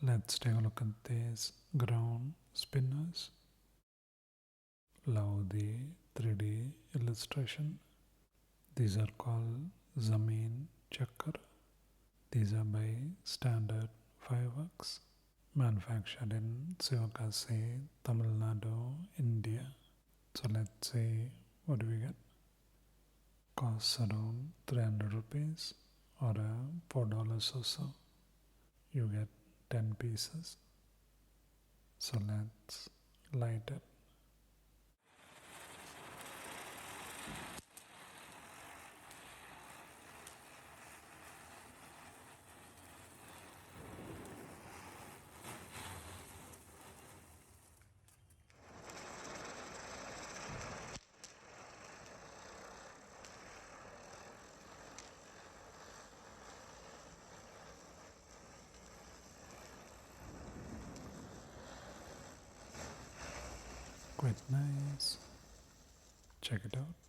Let's take a look at these ground spinners. Love the 3D illustration. These are called Zamin Chakkar. These are by Standard Fireworks, manufactured in Sivakasi, Tamil Nadu, India. So let's see what do we get. Costs around 300 rupees or $4 or so. You get 10 pieces. So let's light it. Quite nice. Check it out.